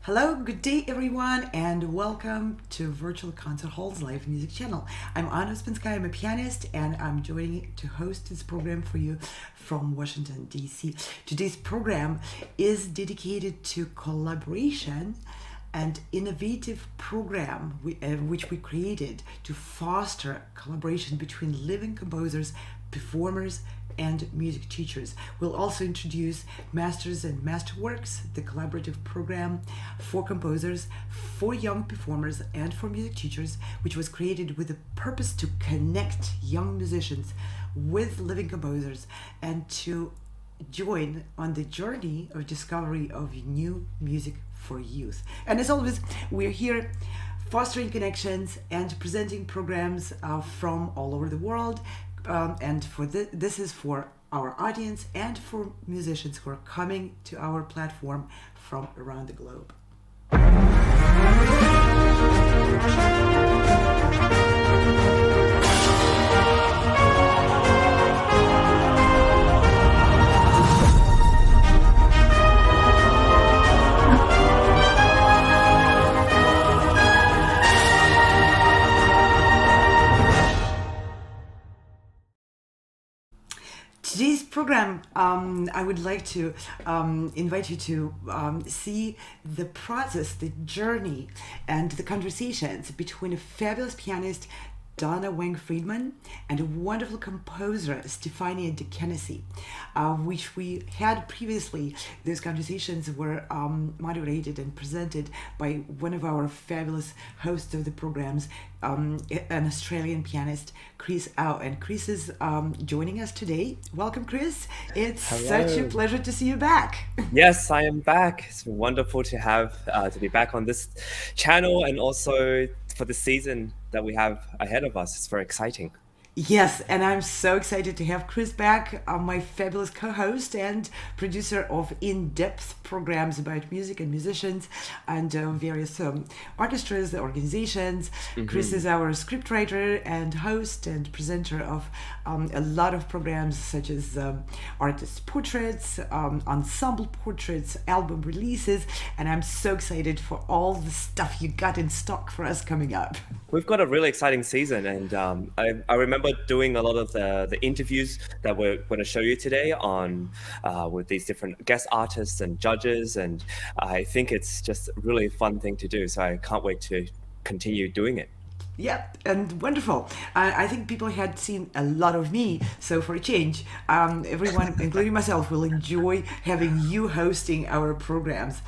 Hello, good day everyone, and welcome to Virtual Concert Hall's live music channel. I'm Anna Spinskaya, I'm a pianist, and I'm joining to host this program for you from Washington, D.C. Today's program is dedicated to collaboration and innovative program which we created to foster collaboration between living composers, performers, and music teachers. We'll also introduce Masters and Masterworks, the collaborative program for composers, for young performers, and for music teachers, which was created with the purpose to connect young musicians with living composers and to join on the journey of discovery of new music for youth. And as always, we're here fostering connections and presenting programs from all over the world. And for this is for our audience and for musicians who are coming to our platform from around the globe. Today's program, I would like to invite you to see the process, the journey, and the conversations between a fabulous pianist, Donna Weng Friedman, and a wonderful composer, Stefania De Kennedy, which we had previously. Those conversations were moderated and presented by one of our fabulous hosts of the programs, an Australian pianist, Chris Au. And Chris is joining us today. Welcome, Chris. It's Hello. such a pleasure to see you back. Yes, I am back. It's wonderful to have to be back on this channel and also for the season that we have ahead of us. It's very exciting. Yes, and I'm so excited to have Chris back, my fabulous co-host and producer of in-depth programs about music and musicians and various orchestras, organizations. Chris is our scriptwriter and host and presenter of a lot of programs such as artist portraits, ensemble portraits, album releases, and I'm so excited for all the stuff you got in stock for us coming up. We've got a really exciting season, and I remember doing a lot of the interviews that we're going to show you today on with these different guest artists and judges, and I think it's just a really fun thing to do. So I can't wait to continue doing it. Yeah, and wonderful. I think people had seen a lot of me, so for a change, everyone, including myself, will enjoy having you hosting our programs.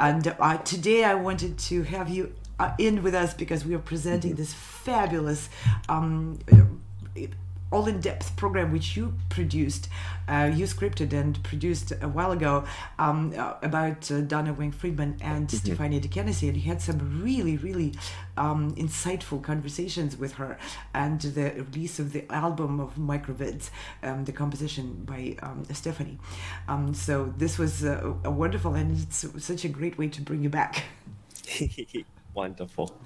And today I wanted to have you in with us because we are presenting this fabulous all-in-depth program which you produced, you scripted and produced a while ago about Donna Weng Friedman and Stefania De Kennedy, and you had some really, really insightful conversations with her, and the release of the album of Microvids, the composition by Stephanie. So this was a wonderful, and it's such a great way to bring you back. Wonderful.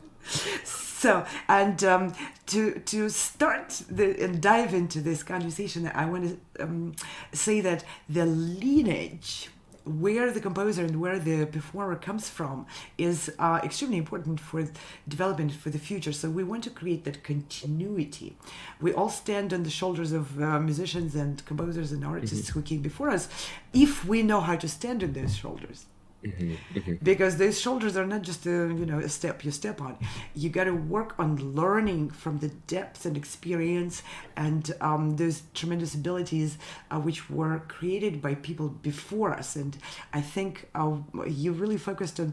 So, and to start and dive into this conversation, I want to say that the lineage, where the composer and where the performer comes from, is extremely important for development for the future. So we want to create that continuity. We all stand on the shoulders of musicians and composers and artists who came before us, if we know how to stand on those shoulders. Because those shoulders are not just a step you step on. You got to work on learning from the depth and experience and those tremendous abilities which were created by people before us. And I think you really focused on,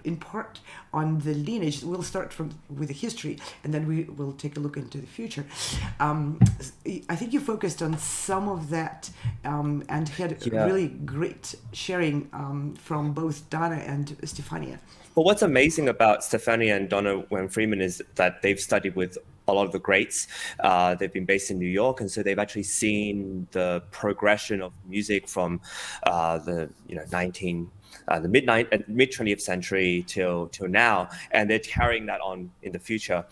in part, on the lineage. We'll start with the history, and then we will take a look into the future. I think you focused on some of that and had really great sharing from both Donna and Stefania. Well, what's amazing about Stefania and Donna Weng Friedman is that they've studied with a lot of the greats. They've been based in New York, and so they've actually seen the progression of music from the 19 the mid 20th century till now, and they're carrying that on in the future.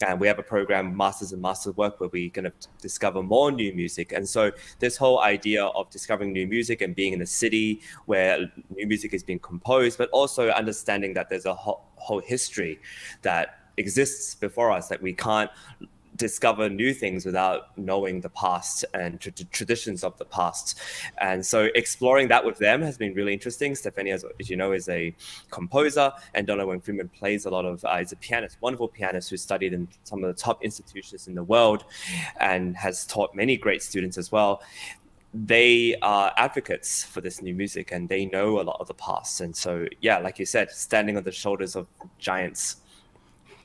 And we have a program, Masters and Masterworks, where we're going to discover more new music. And so this whole idea of discovering new music and being in a city where new music is being composed, but also understanding that there's a whole history that exists before us, that we can't discover new things without knowing the past and traditions of the past. And so exploring that with them has been really interesting. Stephanie, as you know, is a composer, and Donna Weng Friedman plays a lot of, is a pianist, wonderful pianist who studied in some of the top institutions in the world and has taught many great students as well. They are advocates for this new music, and they know a lot of the past. And so, yeah, like you said, standing on the shoulders of giants.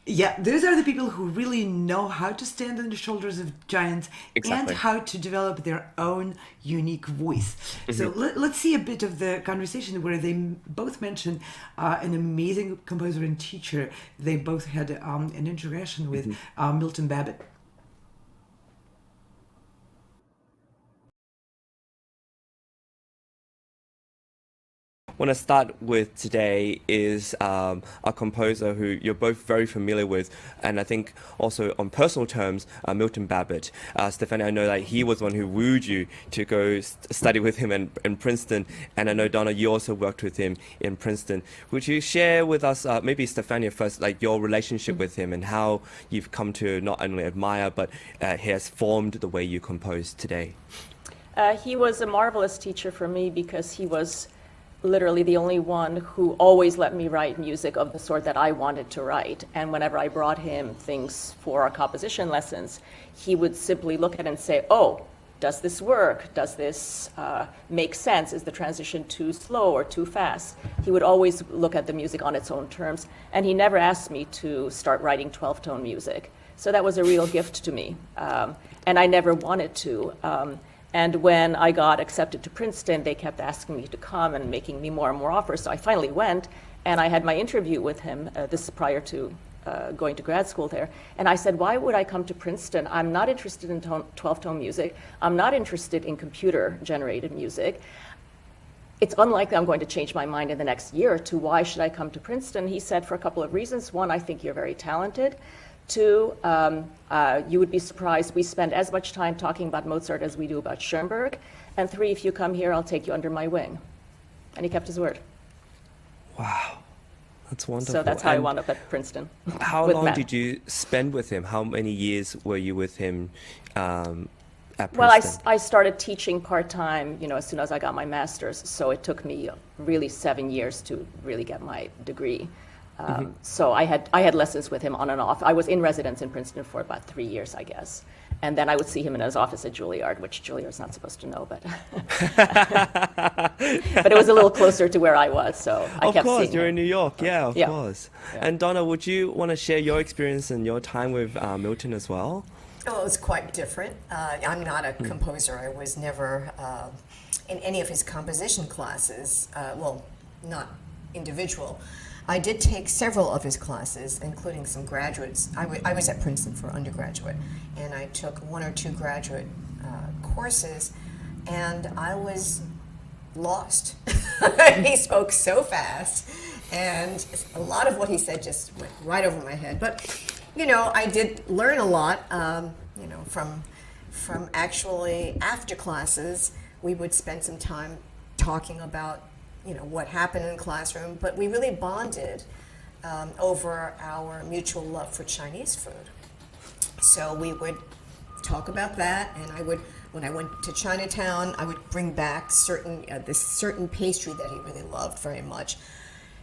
Yeah, those are the people who really know how to stand on the shoulders of giants and how to develop their own unique voice. So let's see a bit of the conversation where they both mentioned an amazing composer and teacher. They both had an interaction with Milton Babbitt. I want to start with today is a composer who you're both very familiar with, and I think also on personal terms, Milton Babbitt. Stephanie, I know that he was one who wooed you to go study with him in Princeton, and I know, Donna, you also worked with him in Princeton. Would you share with us, maybe Stephanie first, like your relationship with him and how you've come to not only admire, but he has formed the way you compose today? He was a marvelous teacher for me because he was literally the only one who always let me write music of the sort that I wanted to write. And whenever I brought him things for our composition lessons, he would simply look at it and say, oh, does this work? Does this make sense? Is the transition too slow or too fast? He would always look at the music on its own terms, and he never asked me to start writing 12-tone music. So that was a real gift to me, and I never wanted to. And when I got accepted to Princeton, they kept asking me to come and making me more and more offers. So I finally went, and I had my interview with him, this prior to going to grad school there. And I said, why would I come to Princeton? I'm not interested in 12-tone music. I'm not interested in computer-generated music. It's unlikely I'm going to change my mind in the next year or two. Why should I come to Princeton? He said, for a couple of reasons. One, I think you're very talented. Two, you would be surprised, we spend as much time talking about Mozart as we do about Schoenberg. And three, if you come here, I'll take you under my wing. And he kept his word. Wow, that's wonderful. So that's how I wound up at Princeton. How long did you spend with him? How many years were you with him at Princeton? Well, I started teaching part-time, as soon as I got my master's. So it took me really 7 years to really get my degree. So I had lessons with him on and off. I was in residence in Princeton for about 3 years, I guess. And then I would see him in his office at Juilliard, which Juilliard's not supposed to know, but but it was a little closer to where I was, so I kept seeing him. Of course, you're in New York, of course. Yeah. And Donna, would you want to share your experience and your time with Milton as well? Oh, it's quite different. I'm not a composer. I was never in any of his composition classes, well, not individual. I did take several of his classes, including some graduates. I was at Princeton for undergraduate, and I took 1 or 2 graduate courses, and I was lost. He spoke so fast, and a lot of what he said just went right over my head. But, I did learn a lot, from actually after classes, we would spend some time talking about what happened in the classroom, but we really bonded over our mutual love for Chinese food. So we would talk about that, and when I went to Chinatown, I would bring back this certain pastry that he really loved very much.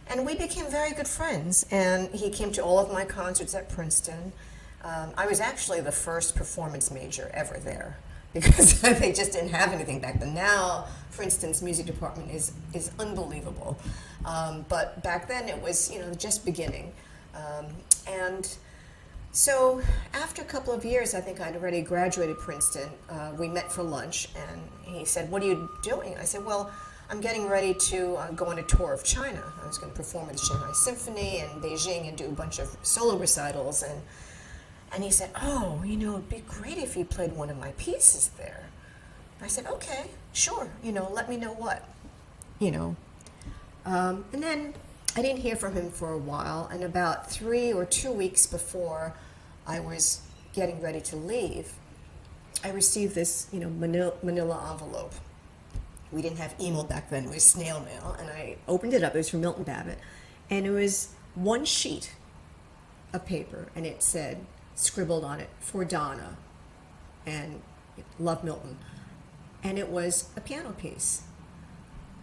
And we became very good friends, and he came to all of my concerts at Princeton. I was actually the first performance major ever there, because they just didn't have anything back then. Now, Princeton's music department is unbelievable. But back then it was, just beginning. And so after a couple of years, I think I'd already graduated Princeton, we met for lunch, and he said, what are you doing? I said, well, I'm getting ready to go on a tour of China. I was going to perform with the Shanghai Symphony and Beijing and do a bunch of solo recitals. And he said, oh, it'd be great if you played one of my pieces there. I said, okay, sure, let me know what. And then I didn't hear from him for a while, and about 3 or 2 weeks before I was getting ready to leave, I received this, manila envelope. We didn't have email back then, it was snail mail, and I opened it up. It was from Milton Babbitt, and it was one sheet of paper, and it said, scribbled on it, "For Donna," and "Love, Milton," and it was a piano piece.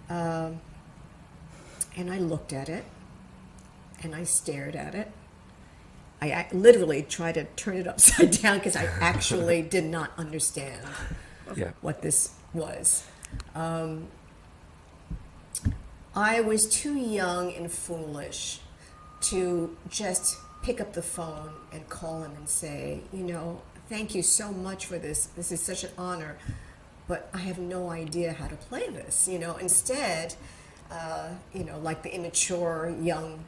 And I looked at it, and I stared at it. I literally tried to turn it upside down because I actually did not understand what this was. I was too young and foolish to just pick up the phone and call him and say, thank you so much for this. This is such an honor, but I have no idea how to play this. Instead, like the immature young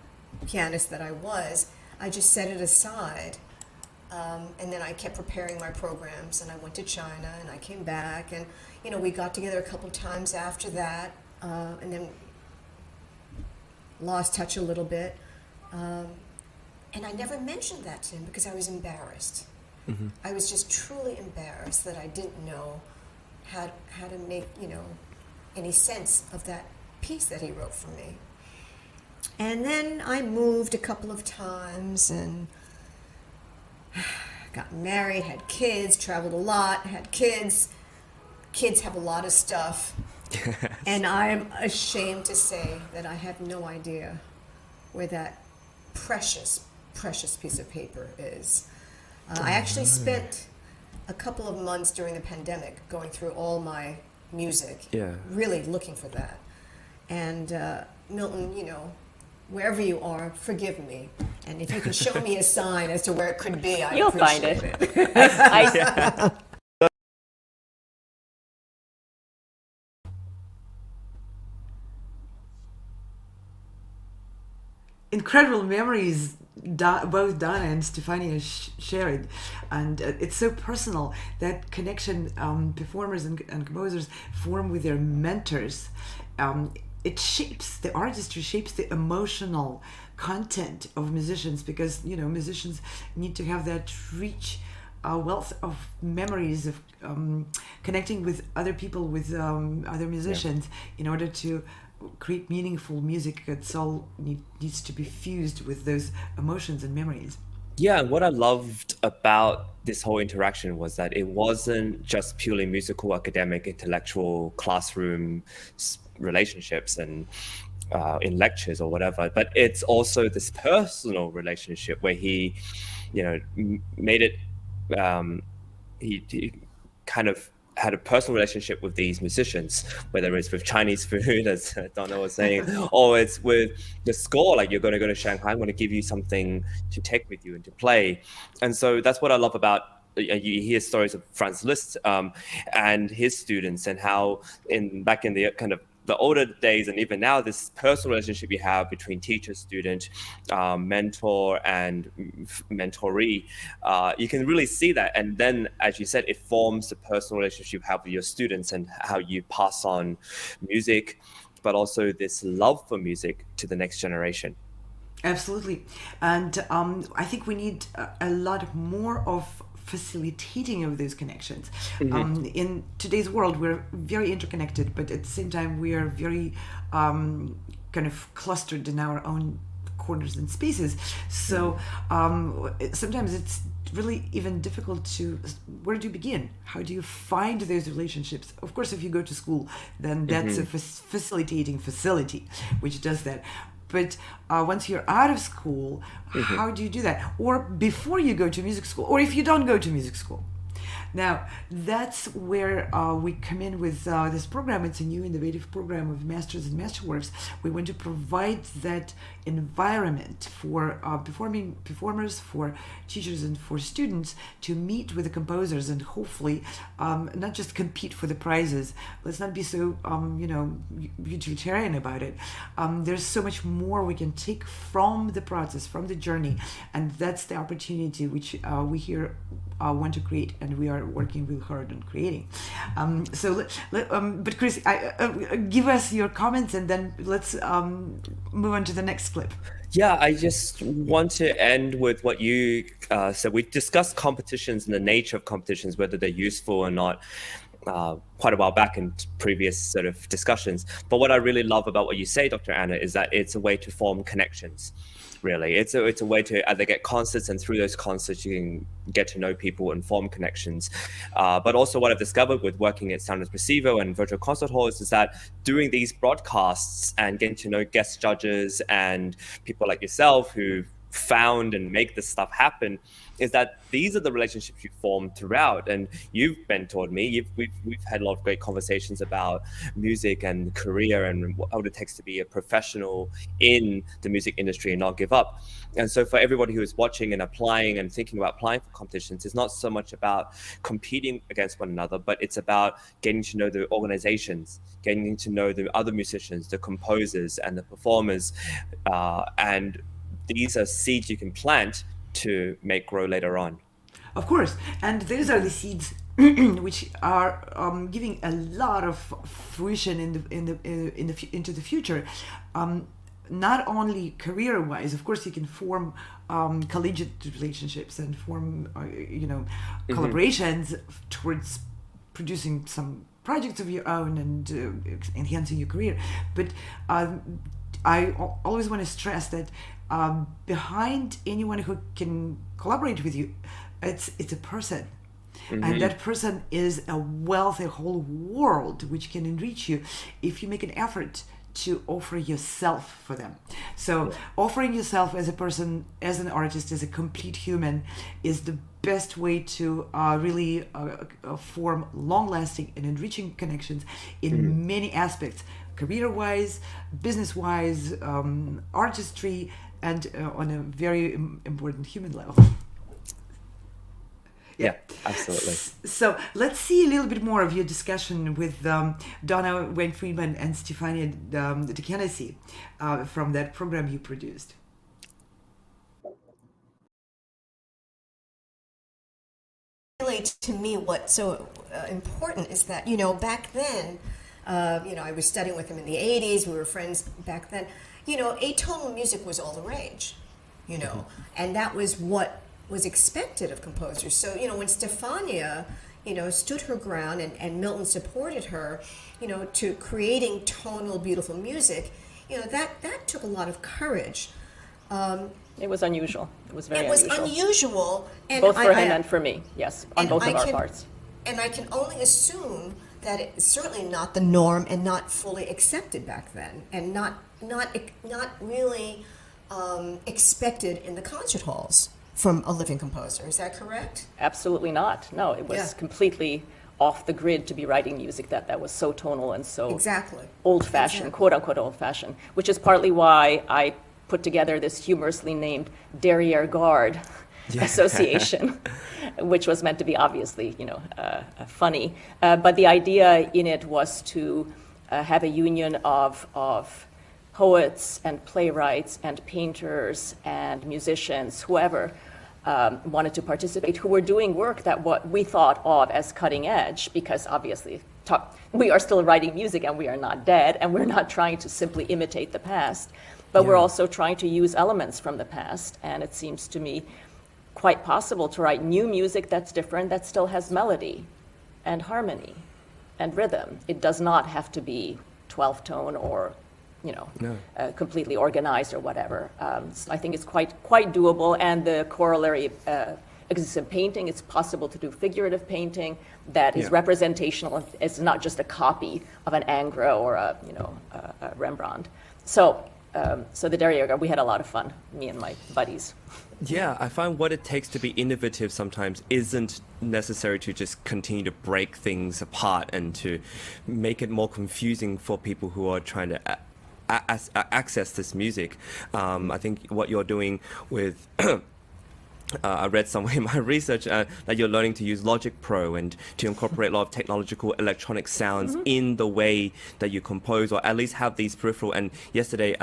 pianist that I was, I just set it aside. And then I kept preparing my programs, and I went to China, and I came back, and we got together a couple times after that, and then lost touch a little bit. And I never mentioned that to him because I was embarrassed. Mm-hmm. I was just truly embarrassed that I didn't know how to make any sense of that piece that he wrote for me. And then I moved a couple of times and got married, had kids, traveled a lot, had kids. Kids have a lot of stuff. Yes. And I'm ashamed to say that I have no idea where that precious, precious piece of paper is. I actually spent a couple of months during the pandemic going through all my music, really looking for that. And Milton, wherever you are, forgive me. And if you can show me a sign as to where it could be, I'd appreciate it. Incredible memories both Donna and Stefania shared, and it's so personal, that connection performers and composers form with their mentors. It shapes the artistry, shapes the emotional content of musicians, because musicians need to have that rich wealth of memories of connecting with other people, with other musicians, in order to create meaningful music. It's all needs to be fused with those emotions and memories. Yeah, and what I loved about this whole interaction was that it wasn't just purely musical, academic, intellectual, classroom relationships and in lectures or whatever, but it's also this personal relationship where he, made it, he kind of had a personal relationship with these musicians, whether it's with Chinese food, as Donna was saying, or it's with the score, like you're going to go to Shanghai, I'm going to give you something to take with you and to play. And so that's what I love about, you hear stories of Franz Liszt and his students, and how back in the kind of the older days, and even now, this personal relationship you have between teacher, student, mentor, and mentoree, you can really see that. And then, as you said, it forms the personal relationship you have with your students and how you pass on music, but also this love for music to the next generation. Absolutely. And I think we need a lot more of facilitating of those connections. Mm-hmm. In today's world, we're very interconnected, but at the same time, we are very kind of clustered in our own corners and spaces. So sometimes it's really even difficult to, where do you begin? How do you find those relationships? Of course, if you go to school, then that's a facilitating facility, which does that. But once you're out of school, how do you do that? Or before you go to music school, or if you don't go to music school. Now, that's where we come in with this program. It's a new innovative program of Masters and Masterworks. We want to provide that environment for performers, for teachers, and for students to meet with the composers and hopefully not just compete for the prizes. Let's not be so utilitarian about it. There's so much more we can take from the process, from the journey, and that's the opportunity which we here want to create, and we are are working real hard on creating. But Chris, give us your comments, and then let's move on to the next clip. Yeah, I just want to end with what you said. We discussed competitions and the nature of competitions, whether they're useful or not, quite a while back in previous sort of discussions. But what I really love about what you say, Dr. Anna, is that it's a way to form connections. Really, it's a way to either get concerts, and through those concerts you can get to know people and form connections. But also, what I've discovered with working at Sound Recital and virtual concert halls is that doing these broadcasts and getting to know guest judges and people like yourself who found and make this stuff happen, is that these are the relationships you form throughout. And you've mentored me. We've had a lot of great conversations about music and career and what it takes to be a professional in the music industry and not give up. And so for everybody who is watching and applying and thinking about applying for competitions, it's not so much about competing against one another, but it's about getting to know the organizations, getting to know the other musicians, the composers and the performers, and these are seeds you can plant to make grow later on. Of course, and these are the seeds which are giving a lot of fruition into the future. Not only career-wise, of course, you can form collegiate relationships and form, collaborations towards producing some projects of your own and enhancing your career. But I always want to stress that behind anyone who can collaborate with you, it's a person. And that person is a wealth, a whole world which can enrich you if you make an effort to offer yourself for them. So offering yourself as a person, as an artist, as a complete human is the best way to really form long-lasting and enriching connections in many aspects, career-wise, business-wise, artistry, and on a very important human level. Yeah, absolutely. So let's see a little bit more of your discussion with Donna Weng Friedman and Stefania Takayanasi from that program you produced. Really, to me, what's so important is that, back then, I was studying with him in the 80s, we were friends back then, atonal music was all the rage, and that was what was expected of composers. So, when Stefania, stood her ground and Milton supported her, to creating tonal, beautiful music, that took a lot of courage. It was unusual. It was very unusual. It was unusual. And both for him and for me, yes, on both of our parts. And I can only assume that it's certainly not the norm and not fully accepted back then, and not really expected in the concert halls from a living composer. Is that correct? Absolutely not. No, it was completely off the grid to be writing music that was so tonal and so old-fashioned, quote-unquote old-fashioned, which is partly why I put together this humorously named Derriere Garde Association, which was meant to be obviously, funny. But the idea in it was to have a union of poets and playwrights and painters and musicians, whoever wanted to participate, who were doing work that what we thought of as cutting edge, because obviously we are still writing music and we are not dead, and we're not trying to simply imitate the past, but we're also trying to use elements from the past. And it seems to me quite possible to write new music that's different, that still has melody and harmony and rhythm. It does not have to be 12 tone or completely organized or whatever. So I think it's quite doable, and the corollary exists in painting. It's possible to do figurative painting that is representational. It's not just a copy of an Ingres or a Rembrandt. So the Derriere Garde, we had a lot of fun, me and my buddies. Yeah, I find what it takes to be innovative sometimes isn't necessary to just continue to break things apart and to make it more confusing for people who are trying to access this music. I think what you're doing with I read somewhere in my research that you're learning to use Logic Pro and to incorporate a lot of technological electronic sounds in the way that you compose, or at least have these peripheral. And yesterday,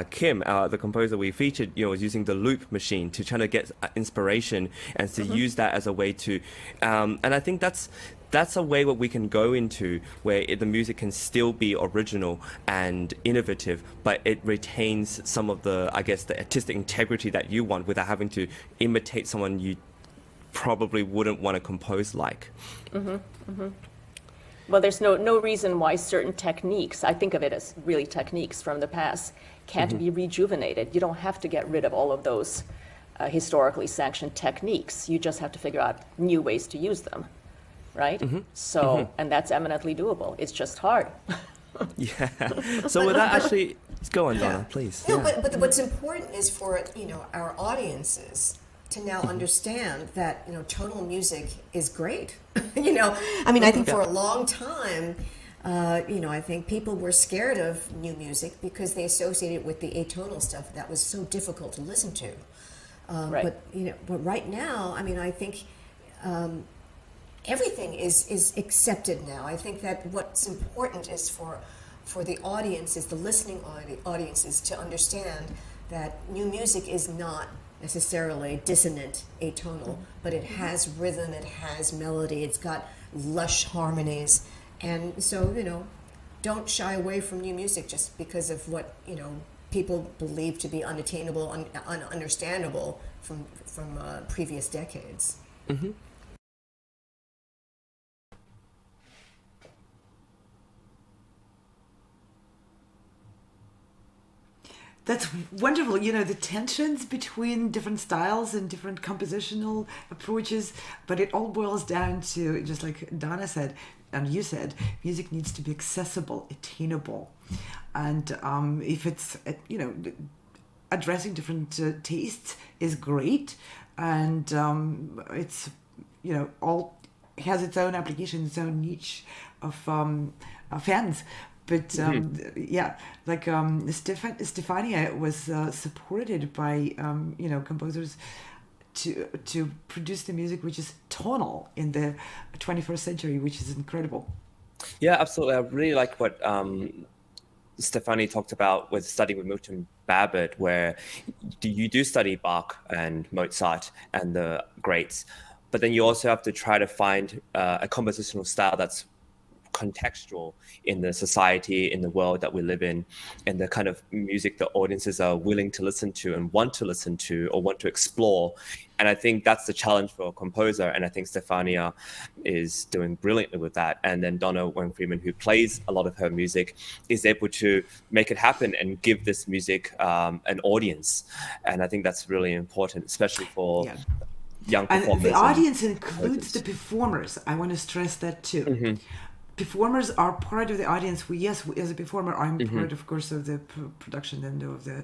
Kim, the composer we featured, was using the loop machine to try to get inspiration and to use that as a way to, and I think that's a way where we can go into where the music can still be original and innovative, but it retains some of the, I guess, the artistic integrity that you want without having to imitate someone you probably wouldn't want to compose like. Well, there's no reason why certain techniques, I think of it as really techniques from the past, can't be rejuvenated. You don't have to get rid of all of those historically sanctioned techniques. You just have to figure out new ways to use them. Right? So, and that's eminently doable. It's just hard. Yeah. So with that, actually, go on, Donna, please. No, but what's important is for our audiences to now understand that tonal music is great. I mean, I think for a long time, I think people were scared of new music because they associated it with the atonal stuff that was so difficult to listen to. Right. But right now, I mean, I think. Everything is accepted now. I think that what's important is for the audiences, the listening audiences, to understand that new music is not necessarily dissonant, atonal, but it has rhythm, it has melody, it's got lush harmonies, and so don't shy away from new music just because of what people believe to be unattainable, ununderstandable from previous decades. That's wonderful. The tensions between different styles and different compositional approaches, but it all boils down to, just like Donna said, and you said, music needs to be accessible, attainable. And if it's, addressing different tastes is great. And it's, all has its own application, its own niche of fans. But Stefania was supported by composers to produce the music which is tonal in the 21st century, which is incredible. Yeah, absolutely. I really like what Stefani talked about with studying with Milton Babbitt, where you do study Bach and Mozart and the greats, but then you also have to try to find a compositional style that's contextual in the society, in the world that we live in, and the kind of music that audiences are willing to listen to and want to listen to or want to explore. And I think that's the challenge for a composer, and I think Stefania is doing brilliantly with that. And then Donna Weng Friedman, who plays a lot of her music, is able to make it happen and give this music an audience. And I think that's really important, especially for young performers. And the audience includes the performers. I want to stress that too. Performers are part of the audience. As a performer, I'm part, of course, of the production and of the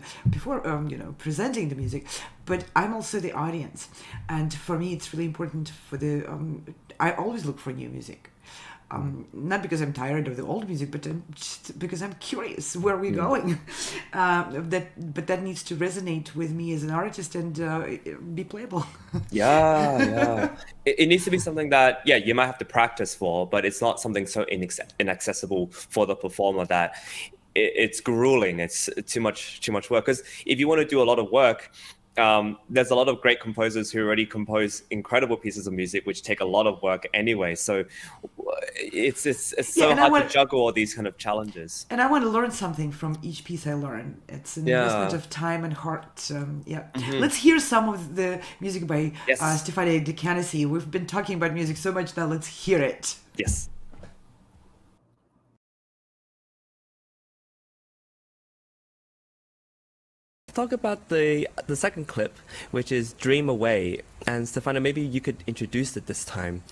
presenting the music, but I'm also the audience. And for me, it's really important for I always look for new music. Not because I'm tired of the old music, but just because I'm curious where we're going. But that needs to resonate with me as an artist and be playable. Yeah. It needs to be something that, you might have to practice for, but it's not something so inaccessible for the performer that it's grueling. It's too much work. Because if you want to do a lot of work, there's a lot of great composers who already compose incredible pieces of music, which take a lot of work anyway. So it's so hard to juggle all these kind of challenges. And I want to learn something from each piece I learn. It's an investment of time and heart. Let's hear some of the music by Stefania De Canisi. We've been talking about music so much now. Let's hear it. Yes. Talk about the second clip, which is Dream Away. And Stefania, maybe you could introduce it this time.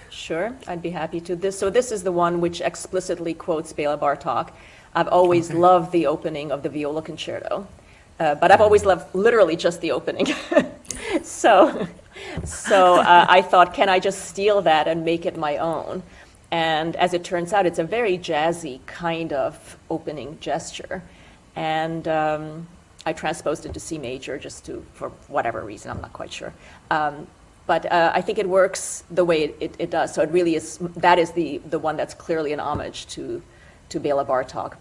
Sure, I'd be happy to. This is the one which explicitly quotes Bela Bartok. I've always loved the opening of the viola concerto, but I've always loved literally just the opening. So I thought, can I just steal that and make it my own? And as it turns out, it's a very jazzy kind of opening gesture. And I transposed it to C major just for whatever reason, I'm not quite sure. But I think it works the way it does. So it really is, that is the one that's clearly an homage to Bela Bartok.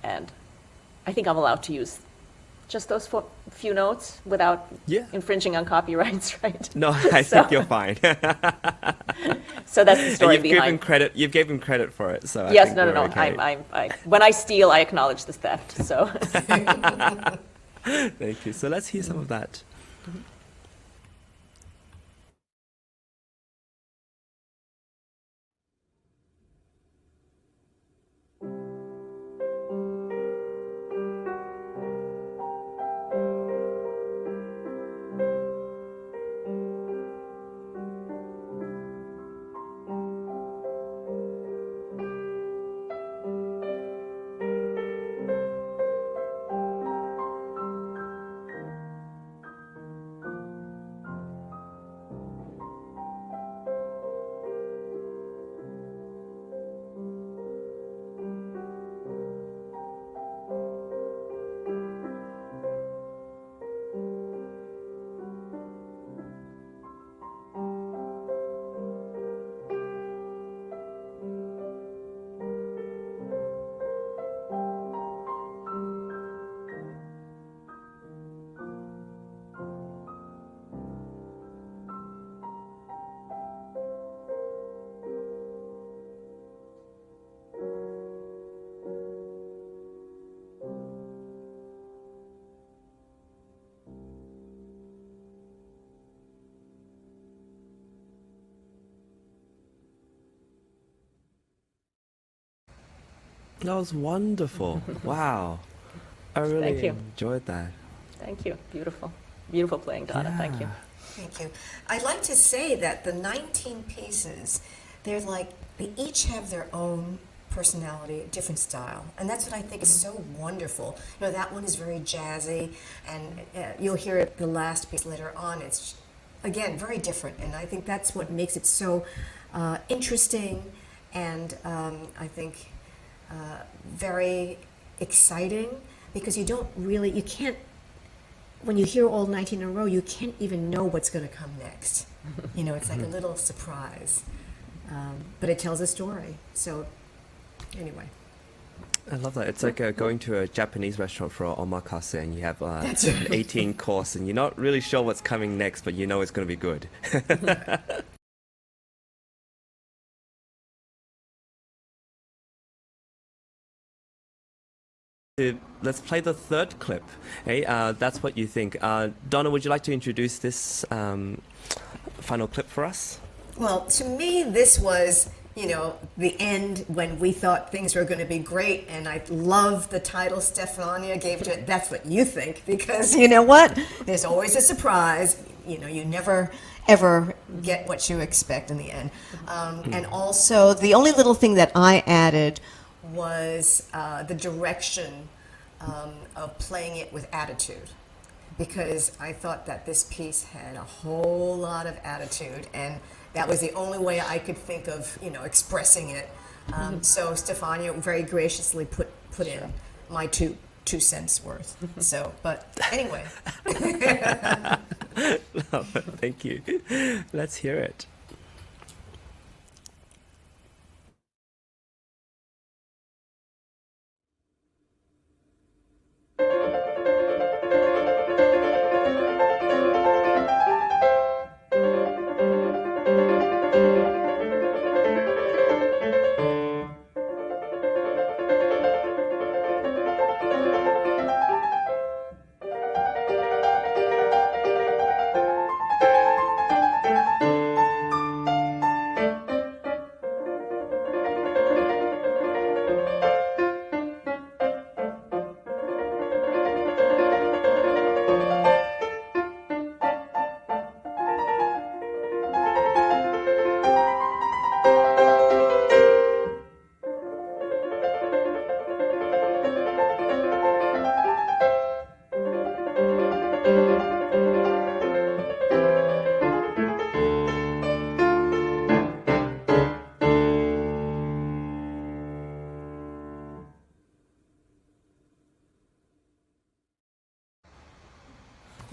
And I think I'm allowed to use just those few notes without infringing on copyrights, right? No, I think you're fine. So that's the story you've behind. You've given credit for it, so yes, I think no. okay. When I steal, I acknowledge the theft. So. Thank you. So let's hear some of that. That was wonderful. Wow. I really enjoyed that. Thank you. Beautiful. Beautiful playing, Donna. Thank you. Thank you. I'd like to say that the 19 pieces, they each have their own personality, different style. And that's what I think is so wonderful. You know, that one is very jazzy, and you'll hear it the last piece later on. It's, again, very different. And I think that's what makes it so interesting and I think very exciting, because you can't, when you hear all 19 in a row, you can't even know what's going to come next. You know, it's like a little surprise. But it tells a story. So, anyway. I love that. It's like going to a Japanese restaurant for omakase, and you have an 18 course, and you're not really sure what's coming next, but you know it's going to be good. Let's play the third clip. Hey, that's what you think. Donna, would you like to introduce this final clip for us? Well, to me, this was, you know, the end when we thought things were going to be great, and I love the title Stefania gave to it. That's what you think, because you know what? There's always a surprise. You know, you never ever get what you expect in the end. And also, the only little thing that I added was the direction of playing it with attitude, because I thought that this piece had a whole lot of attitude, and that was the only way I could think of, you know, expressing it. So Stefania very graciously put in my two cents worth. So, but anyway. Thank you. Let's hear it.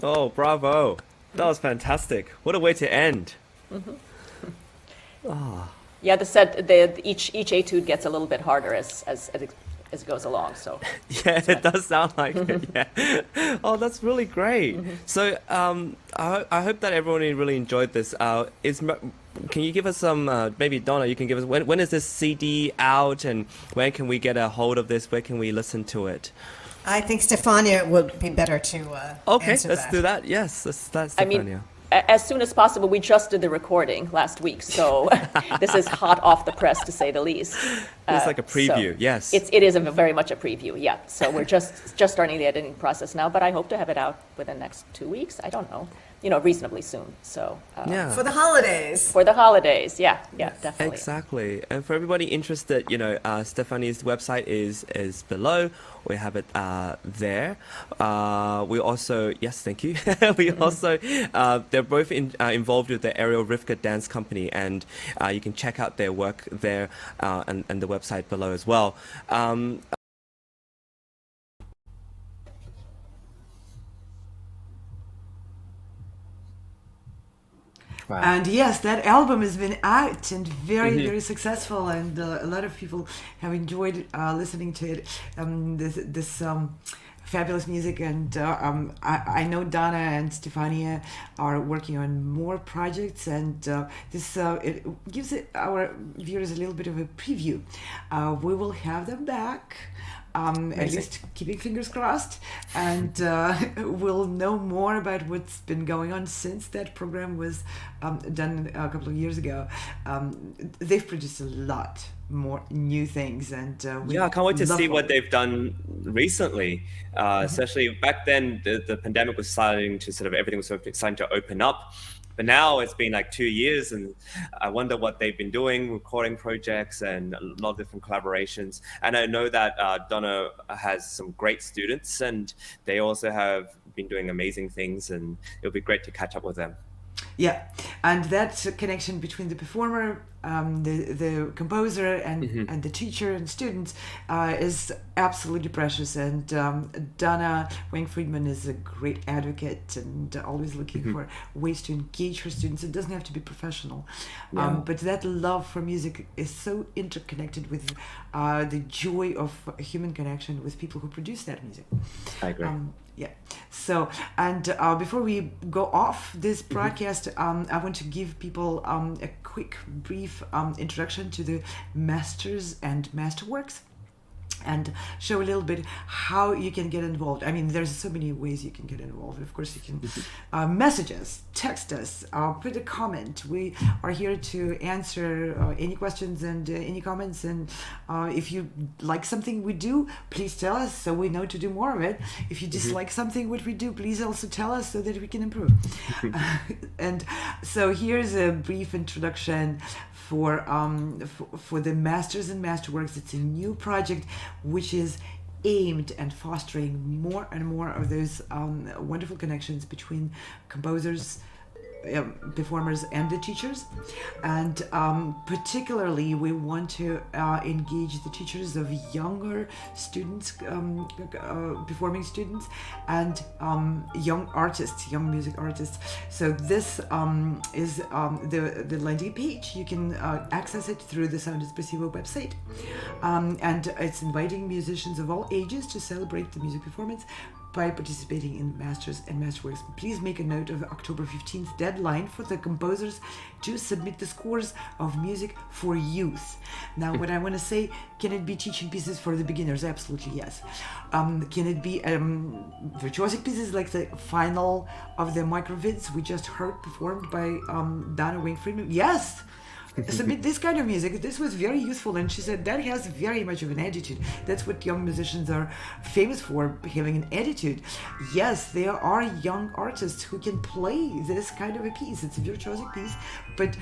Oh, bravo. That was fantastic. What a way to end. Yeah, each etude gets a little bit harder as it goes along. So Yeah, it does sound like it. Yeah. Oh, that's really great. So, I hope that everyone really enjoyed this. Can you give us some? Maybe Donna, you can give us when is this CD out, and when can we get a hold of this? Where can we listen to it? I think Stefania would be better to Okay, answer let's that. do that. Yes, that's I Stefania. mean, as soon as possible. We just did the recording last week, so this is hot off the press to say the least. It's like a preview. Yes. It is very much a preview. Yeah. So we're just starting the editing process now, but I hope to have it out within the next 2 weeks. I don't know, reasonably soon. So yeah. For the holidays. for the holidays, yeah, definitely. Exactly. And for everybody interested, Stefani's website is below. We have it there. We also, yes, thank you. We also, they're both involved with the Aerial Rivka Dance Company, and you can check out their work there and the website below as well. Wow. And yes, that album has been out and very successful, and a lot of people have enjoyed listening to it. This fabulous music, and I know Donna and Stefania are working on more projects, and this it gives our viewers a little bit of a preview. We will have them back. At least keeping fingers crossed, and we'll know more about what's been going on since that program was done a couple of years ago. They've produced a lot more new things, and I can't wait to see what they've done recently. Especially back then, the pandemic was starting to everything was starting to open up. But now it's been like 2 years, and I wonder what they've been doing, recording projects and a lot of different collaborations. And I know that Donna has some great students, and they also have been doing amazing things, and it'll be great to catch up with them. Yeah, and that connection between the performer, the composer, and the teacher and students is absolutely precious. And Donna Weng Friedman is a great advocate and always looking for ways to engage her students. It doesn't have to be professional, but that love for music is so interconnected with the joy of human connection with people who produce that music. I agree. Yeah. So, and before we go off this broadcast, I want to give people a quick, brief introduction to the Masters and Masterworks, and show a little bit how you can get involved. I mean, there's so many ways you can get involved. Of course, you can message us, text us, put a comment. We are here to answer any questions and any comments. And if you like something we do, please tell us so we know to do more of it. If you dislike something what we do, please also tell us so that we can improve. And so here's a brief introduction for the Masters and Masterworks. It's a new project which is aimed at fostering more and more of those wonderful connections between composers, performers, and the teachers. And particularly we want to engage the teachers of younger students, performing students, and young artists, young music artists. So this is the landing page. You can access it through the Sound Espressivo website, and it's inviting musicians of all ages to celebrate the music performance by participating in Masters and Masterworks. Please make a note of the October 15th deadline for the composers to submit the scores of music for youth. Now, what I want to say, can it be teaching pieces for the beginners? Absolutely, yes. Can it be virtuosic pieces like the final of the microvids we just heard performed by Donna Weng Friedman? Yes! Submit this kind of music. This was very useful, and she said that has very much of an attitude. That's what young musicians are famous for, having an attitude. Yes, there are young artists who can play this kind of a piece. It's a virtuosic piece, but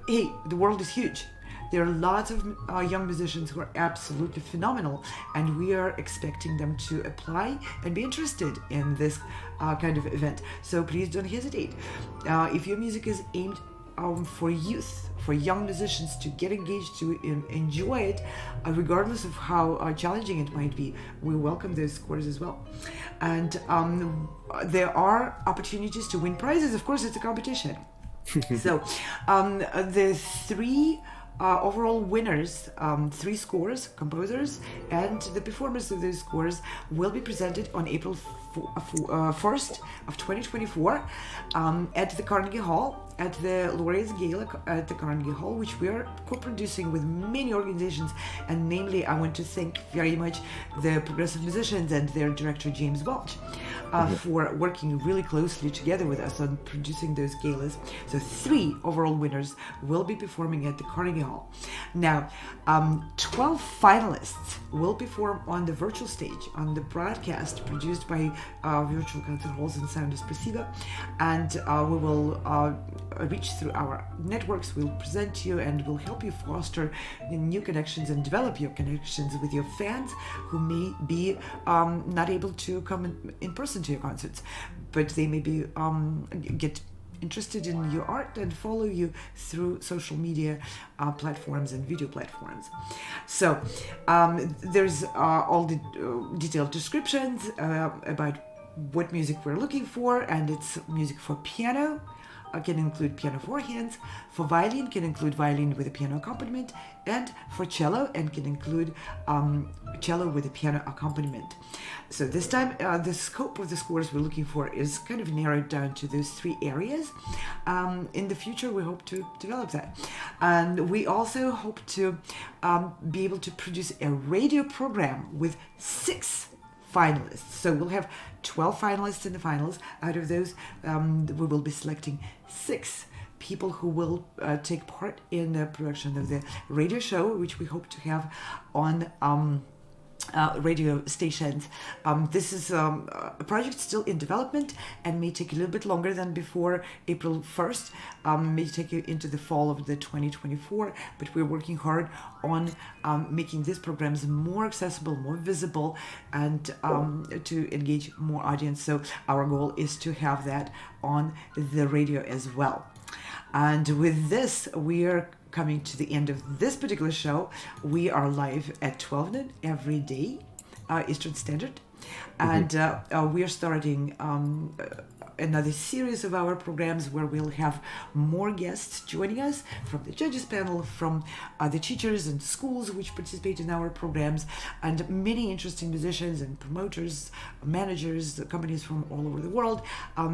hey, the world is huge. There are lots of young musicians who are absolutely phenomenal, and we are expecting them to apply and be interested in this kind of event. So please don't hesitate. If your music is aimed for youth, for young musicians to get engaged, to enjoy it, regardless of how challenging it might be. We welcome those scores as well. And there are opportunities to win prizes. Of course, it's a competition. So the three overall winners, three scores, composers, and the performers of those scores will be presented on April 1st of 2024 at the Carnegie Hall, at the Laureates Gala at the Carnegie Hall, which we are co-producing with many organizations. And namely, I want to thank very much the Progressive Musicians and their director, James Welch, for working really closely together with us on producing those galas. So 3 overall winners will be performing at the Carnegie Hall. Now, 12 finalists will perform on the virtual stage, on the broadcast produced by Virtual Concert Halls and Sound Expressiva, and we will reach through our networks. We'll present to you and we'll help you foster new connections and develop your connections with your fans who may be not able to come in person to your concerts, but they may be get interested in your art and follow you through social media platforms and video platforms. So there's all the detailed descriptions about what music we're looking for, and it's music for piano. Can include piano for hands, for violin can include violin with a piano accompaniment, and for cello, and can include cello with a piano accompaniment. So this time the scope of the scores we're looking for is kind of narrowed down to those 3 areas. In the future we hope to develop that, and we also hope to be able to produce a radio program with 6 finalists. So we'll have 12 finalists in the finals. Out of those, we will be selecting 6 people who will take part in the production of the radio show, which we hope to have on radio stations. This is a project still in development and may take a little bit longer than before April 1st, may take you into the fall of the 2024, but we're working hard on making these programs more accessible, more visible, and to engage more audience. So our goal is to have that on the radio as well. And with this, we are coming to the end of this particular show. We are live at 12 noon every day, Eastern Standard. And we are starting another series of our programs where we'll have more guests joining us from the judges panel, from the teachers and schools which participate in our programs, and many interesting musicians and promoters, managers, companies from all over the world.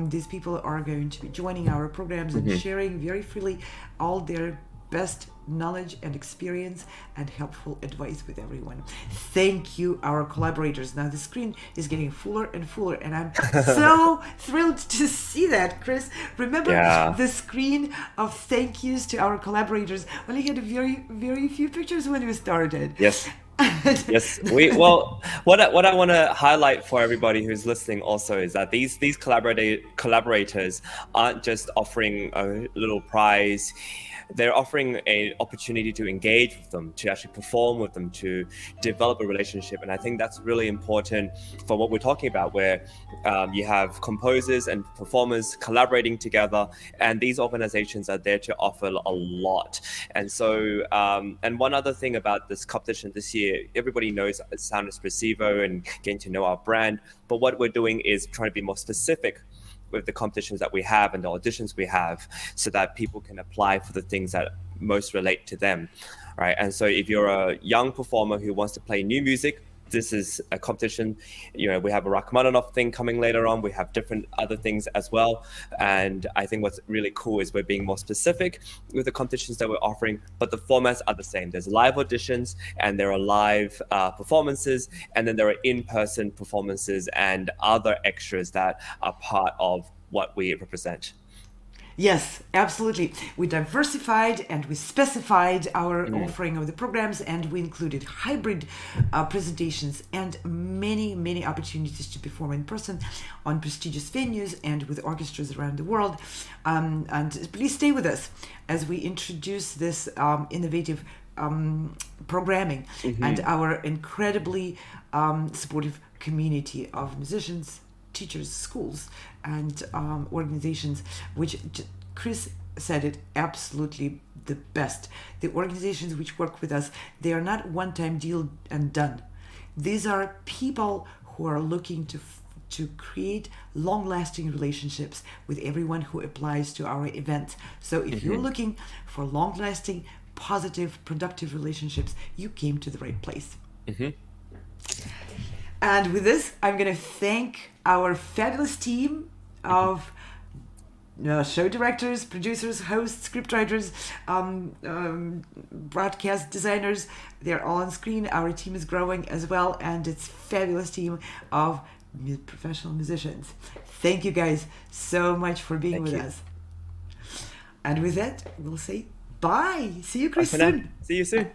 These people are going to be joining our programs and sharing very freely all their best knowledge and experience and helpful advice with everyone. Thank you, our collaborators. Now the screen is getting fuller and fuller, and I'm so thrilled to see that, Chris. Remember the screen of thank yous to our collaborators only had very, very few pictures when we started. Yes. Yes. Well, what I want to highlight for everybody who's listening also is that these collaborators aren't just offering a little prize. They're offering an opportunity to engage with them, to actually perform with them, to develop a relationship. And I think that's really important for what we're talking about, where you have composers and performers collaborating together, and these organizations are there to offer a lot. And so, and one other thing about this competition this year, everybody knows Sound Expressivo and getting to know our brand, but what we're doing is trying to be more specific with the competitions that we have and the auditions we have, so that people can apply for the things that most relate to them, right? And so if you're a young performer who wants to play new music, this is a competition. You know, we have a Rachmaninoff thing coming later on. We have different other things as well. And I think what's really cool is we're being more specific with the competitions that we're offering, but the formats are the same. There's live auditions, and there are live performances, and then there are in-person performances and other extras that are part of what we represent. Yes, absolutely. We diversified and we specified our offering of the programs, and we included hybrid presentations and many, many opportunities to perform in person on prestigious venues and with orchestras around the world. And please stay with us as we introduce this innovative programming and our incredibly supportive community of musicians, teachers, schools, and organizations, which Chris said it absolutely the best. The organizations which work with us, they are not one-time deal and done. These are people who are looking to create long-lasting relationships with everyone who applies to our event. So if you're looking for long-lasting, positive, productive relationships, you came to the right place. And with this, I'm going to thank our fabulous team of show directors, producers, hosts, scriptwriters, broadcast designers. They're all on screen. Our team is growing as well, and it's a fabulous team of professional musicians. Thank you guys so much for being with us. And with that, we'll say bye. See you, Chris, soon. See you soon.